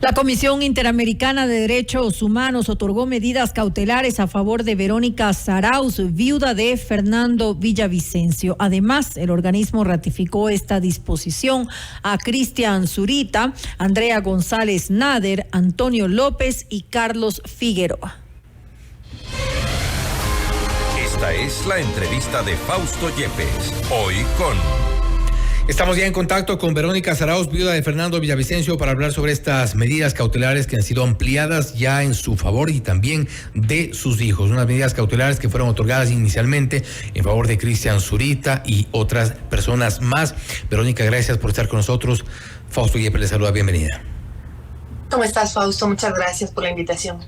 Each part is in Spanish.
La Comisión Interamericana de Derechos Humanos otorgó medidas cautelares a favor de Verónica Zarauz, viuda de Fernando Villavicencio. Además, el organismo ratificó esta disposición a Cristian Zurita, Andrea González Nader, Antonio López y Carlos Figueroa. Esta es la entrevista de Fausto Yepes, hoy con... Estamos ya en contacto con Verónica Zarauz, viuda de Fernando Villavicencio, para hablar sobre estas medidas cautelares que han sido ampliadas ya en su favor y también de sus hijos. Unas medidas cautelares que fueron otorgadas inicialmente en favor de Cristian Zurita y otras personas más. Verónica, gracias por estar con nosotros. Fausto Yepes le saluda, bienvenida. ¿Cómo estás, Fausto? Muchas gracias por la invitación.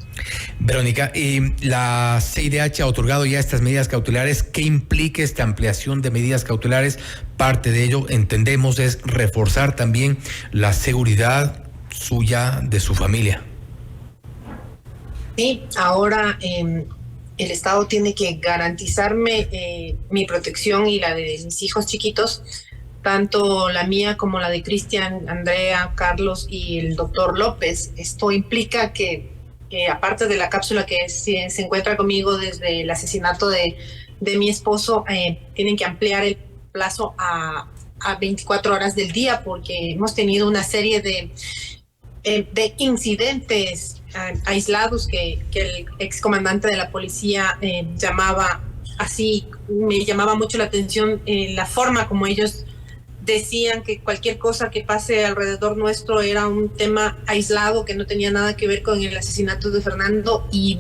Verónica, la CIDH ha otorgado ya estas medidas cautelares. ¿Qué implica esta ampliación de medidas cautelares? Parte de ello, entendemos, es reforzar también la seguridad suya, de su familia. Sí, ahora el Estado tiene que garantizarme mi protección y la de mis hijos chiquitos, tanto la mía como la de Cristian, Andrea, Carlos y el doctor López. Esto implica que aparte de la cápsula que se encuentra conmigo desde el asesinato de mi esposo, tienen que ampliar el plazo a 24 horas del día, porque hemos tenido una serie de incidentes aislados que el excomandante de la policía llamaba así. Me llamaba mucho la atención la forma como ellos decían que cualquier cosa que pase alrededor nuestro era un tema aislado que no tenía nada que ver con el asesinato de Fernando, y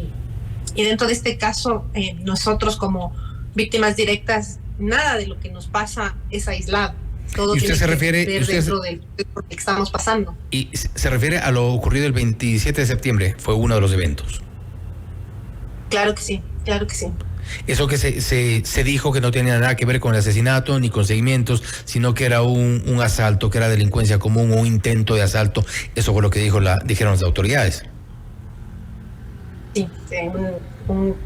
dentro de este caso nosotros como víctimas directas, nada de lo que nos pasa es aislado. Todo ¿Y usted se refiere dentro de lo que estamos pasando? Y se refiere a lo ocurrido el 27 de septiembre, fue uno de los eventos. Claro que sí, claro que sí. Eso que se dijo que no tenía nada que ver con el asesinato ni con seguimientos, sino que era un asalto, que era delincuencia común, un intento de asalto. Eso fue lo que dijeron las autoridades. Sí, un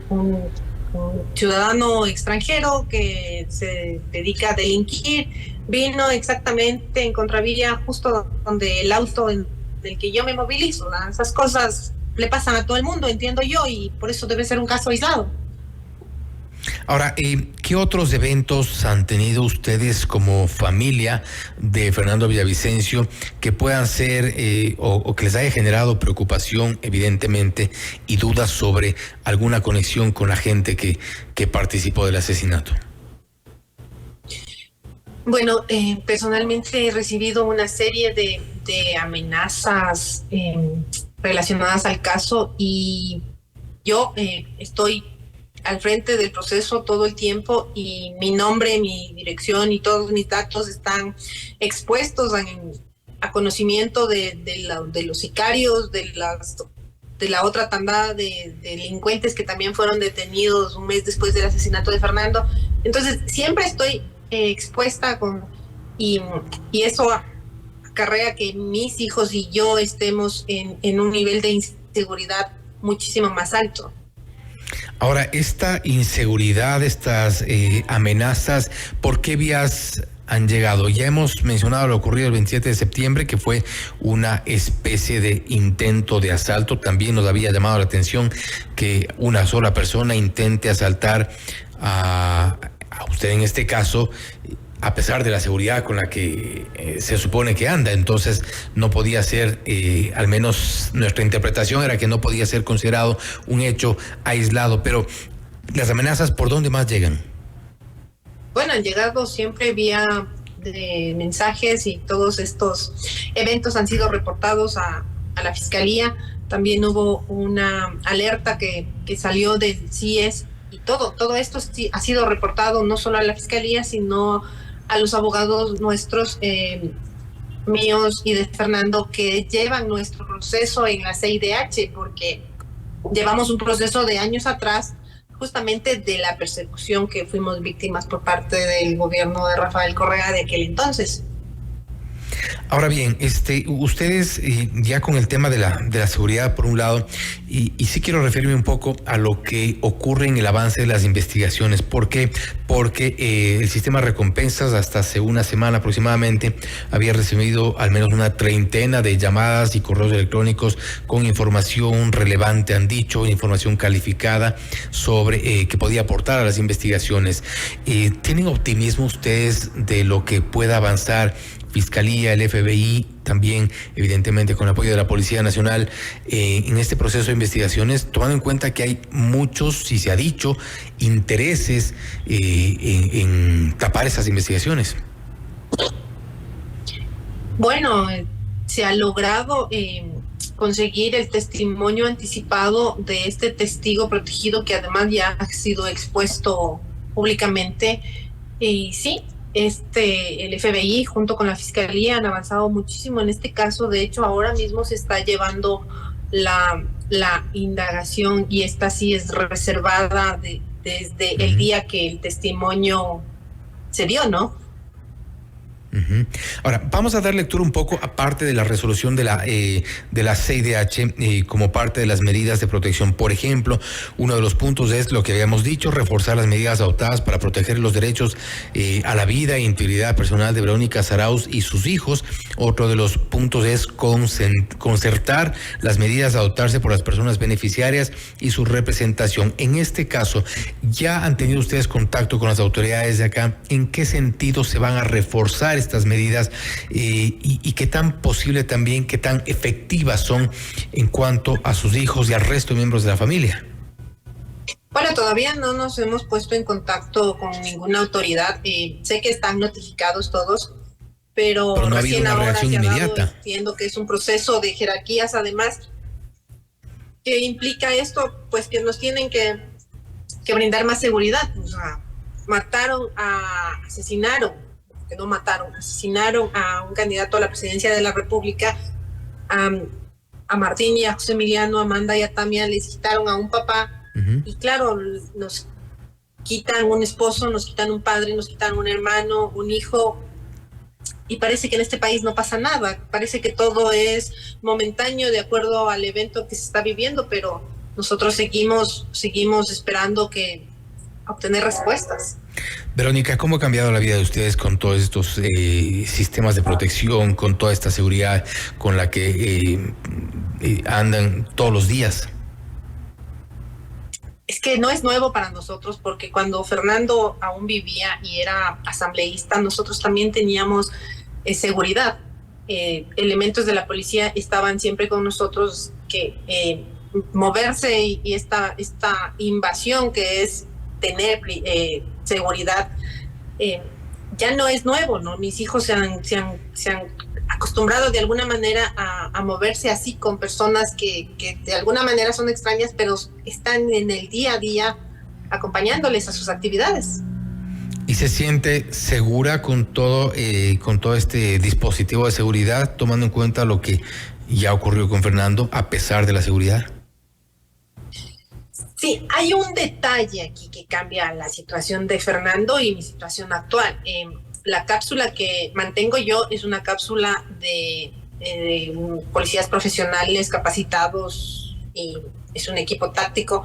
ciudadano extranjero que se dedica a delinquir vino exactamente en contravía, justo donde el auto en el que yo me movilizo. Esas cosas le pasan a todo el mundo, entiendo yo, y por eso debe ser un caso aislado. Ahora, ¿qué otros eventos han tenido ustedes como familia de Fernando Villavicencio que puedan ser o que les haya generado preocupación, evidentemente, y dudas sobre alguna conexión con la gente que participó del asesinato? Bueno, personalmente he recibido una serie de amenazas relacionadas al caso, y yo estoy al frente del proceso todo el tiempo, y mi nombre, mi dirección y todos mis datos están expuestos a conocimiento de los sicarios, de la otra tandada de delincuentes que también fueron detenidos un mes después del asesinato de Fernando. Entonces siempre estoy expuesta y eso acarrea que mis hijos y yo estemos en un nivel de inseguridad muchísimo más alto. Ahora, esta inseguridad, estas amenazas, ¿por qué vías han llegado? Ya hemos mencionado lo ocurrido el 27 de septiembre, que fue una especie de intento de asalto. También nos había llamado la atención que una sola persona intente asaltar a usted en este caso, a pesar de la seguridad con la que se supone que anda. Entonces no podía ser, al menos nuestra interpretación era que no podía ser considerado un hecho aislado. Pero las amenazas, ¿por dónde más llegan? Bueno, han llegado siempre vía de mensajes, y todos estos eventos han sido reportados a la Fiscalía. También hubo una alerta que salió del CIES, y todo esto ha sido reportado no solo a la Fiscalía, sino a los abogados nuestros, míos y de Fernando, que llevan nuestro proceso en la CIDH, porque llevamos un proceso de años atrás, justamente de la persecución que fuimos víctimas por parte del gobierno de Rafael Correa de aquel entonces. Ahora bien, ustedes ya con el tema de la seguridad por un lado, y sí quiero referirme un poco a lo que ocurre en el avance de las investigaciones. ¿Por qué? Porque el sistema de recompensas hasta hace una semana aproximadamente había recibido al menos una treintena de llamadas y correos electrónicos con información relevante, han dicho, información calificada sobre que podía aportar a las investigaciones. ¿Tienen optimismo ustedes de lo que pueda avanzar Fiscalía, el FBI, también evidentemente con el apoyo de la Policía Nacional en este proceso de investigaciones, tomando en cuenta que hay muchos, si se ha dicho, intereses en tapar esas investigaciones? Bueno, se ha logrado conseguir el testimonio anticipado de este testigo protegido que además ya ha sido expuesto públicamente. Y sí, el FBI junto con la Fiscalía han avanzado muchísimo en este caso. De hecho, ahora mismo se está llevando la indagación y esta sí es reservada desde el día que el testimonio se dio, ¿no? Ahora, vamos a dar lectura un poco aparte de la resolución de la CIDH como parte de las medidas de protección. Por ejemplo, uno de los puntos es lo que habíamos dicho, reforzar las medidas adoptadas para proteger los derechos a la vida e integridad personal de Verónica Zarauz y sus hijos. Otro de los puntos es concertar las medidas a adoptarse por las personas beneficiarias y su representación. En este caso, ¿ya han tenido ustedes contacto con las autoridades de acá? ¿En qué sentido se van a reforzar estas medidas y qué tan posible también, qué tan efectivas son en cuanto a sus hijos y al resto de miembros de la familia? Bueno, todavía no nos hemos puesto en contacto con ninguna autoridad. Sé que están notificados todos, pero no ha habido recién una ahora reacción se ha dado, inmediata. entiendo que es un proceso de jerarquías, además, que implica esto, pues que nos tienen que brindar más seguridad. O sea, asesinaron a un candidato a la presidencia de la República, a Martín y a José Emiliano, a Amanda y a Tamia les quitaron a un papá. Y claro, nos quitan un esposo, nos quitan un padre, nos quitan un hermano, un hijo, y parece que en este país no pasa nada, parece que todo es momentáneo de acuerdo al evento que se está viviendo, pero nosotros seguimos esperando obtener respuestas. Verónica, ¿cómo ha cambiado la vida de ustedes con todos estos sistemas de protección, con toda esta seguridad con la que andan todos los días? Es que no es nuevo para nosotros, porque cuando Fernando aún vivía y era asambleísta, nosotros también teníamos seguridad. Elementos de la policía estaban siempre con nosotros, que moverse y esta invasión que es tener seguridad ya no es nuevo, ¿no? Mis hijos se han acostumbrado de alguna manera a moverse así con personas que de alguna manera son extrañas, pero están en el día a día acompañándoles a sus actividades. ¿Y se siente segura con todo este dispositivo de seguridad, tomando en cuenta lo que ya ocurrió con Fernando, a pesar de la seguridad? Sí, hay un detalle aquí que cambia la situación de Fernando y mi situación actual. La cápsula que mantengo yo es una cápsula de policías profesionales capacitados y es un equipo táctico.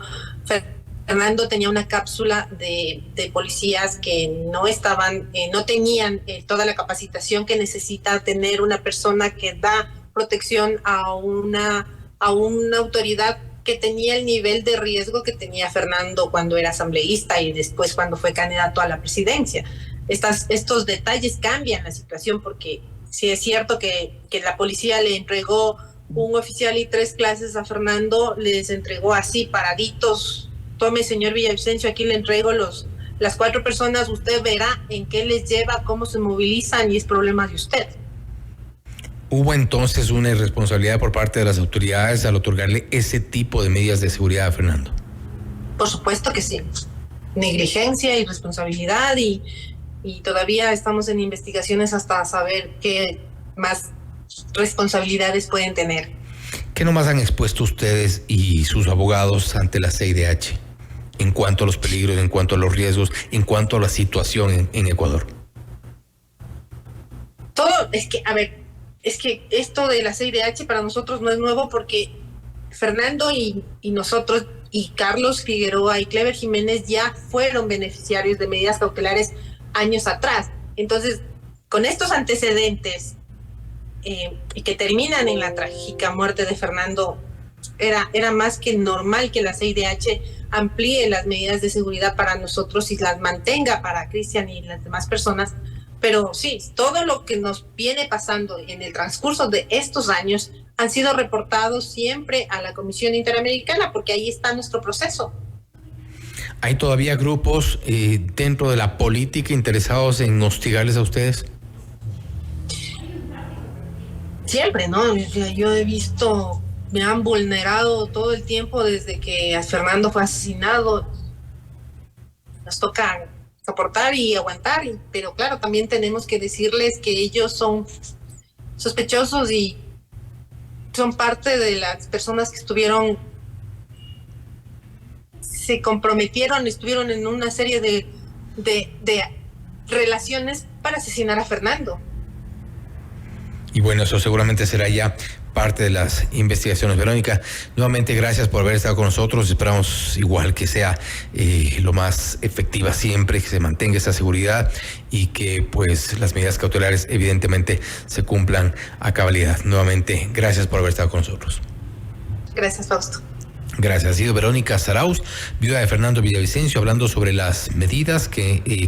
Fernando tenía una cápsula de policías que no tenían toda la capacitación que necesita tener una persona que da protección a una autoridad que tenía el nivel de riesgo que tenía Fernando cuando era asambleísta y después cuando fue candidato a la presidencia. Estos detalles cambian la situación, porque sí es cierto que la policía le entregó un oficial y 3 clases a Fernando, les entregó así paraditos: tome, señor Villavicencio, aquí le entrego las 4 personas, usted verá en qué les lleva, cómo se movilizan y es problema de usted. ¿Hubo entonces una irresponsabilidad por parte de las autoridades al otorgarle ese tipo de medidas de seguridad a Fernando? Por supuesto que sí. Negligencia, irresponsabilidad y todavía estamos en investigaciones hasta saber qué más responsabilidades pueden tener. ¿Qué nomás han expuesto ustedes y sus abogados ante la CIDH en cuanto a los peligros, en cuanto a los riesgos, en cuanto a la situación en Ecuador? Todo es que, es que esto de la CIDH para nosotros no es nuevo porque Fernando y nosotros y Carlos Figueroa y Clever Jiménez ya fueron beneficiarios de medidas cautelares años atrás. Entonces, con estos antecedentes y que terminan en la trágica muerte de Fernando, era más que normal que la CIDH amplíe las medidas de seguridad para nosotros y las mantenga para Cristian y las demás personas. Pero sí, todo lo que nos viene pasando en el transcurso de estos años han sido reportados siempre a la Comisión Interamericana, porque ahí está nuestro proceso. ¿Hay todavía grupos dentro de la política interesados en hostigarles a ustedes? Siempre, ¿no? Yo he visto, me han vulnerado todo el tiempo desde que Fernando fue asesinado. Nos toca soportar y aguantar, pero claro, también tenemos que decirles que ellos son sospechosos y son parte de las personas que se comprometieron, estuvieron en una serie de relaciones para asesinar a Fernando. Y bueno, eso seguramente será ya parte de las investigaciones. Verónica, nuevamente gracias por haber estado con nosotros. Esperamos igual que sea lo más efectiva siempre, que se mantenga esa seguridad y que pues las medidas cautelares evidentemente se cumplan a cabalidad. Nuevamente, gracias por haber estado con nosotros. Gracias, Fausto. Gracias. Ha sido Verónica Zarauz, viuda de Fernando Villavicencio, hablando sobre las medidas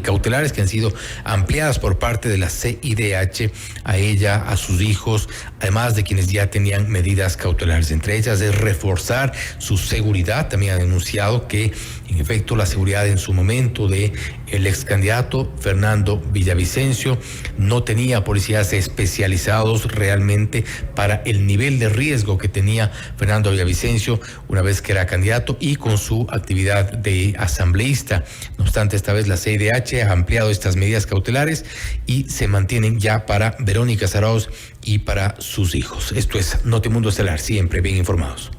cautelares que han sido ampliadas por parte de la CIDH a ella, a sus hijos, además de quienes ya tenían medidas cautelares. Entre ellas es reforzar su seguridad. También ha denunciado que, en efecto, la seguridad en su momento de el ex candidato Fernando Villavicencio no tenía policías especializados realmente para el nivel de riesgo que tenía Fernando Villavicencio una vez que era candidato y con su actividad de asambleísta. No obstante, esta vez la CIDH ha ampliado estas medidas cautelares y se mantienen ya para Verónica Zarauz y para sus hijos. Esto es Notimundo Estelar, siempre bien informados.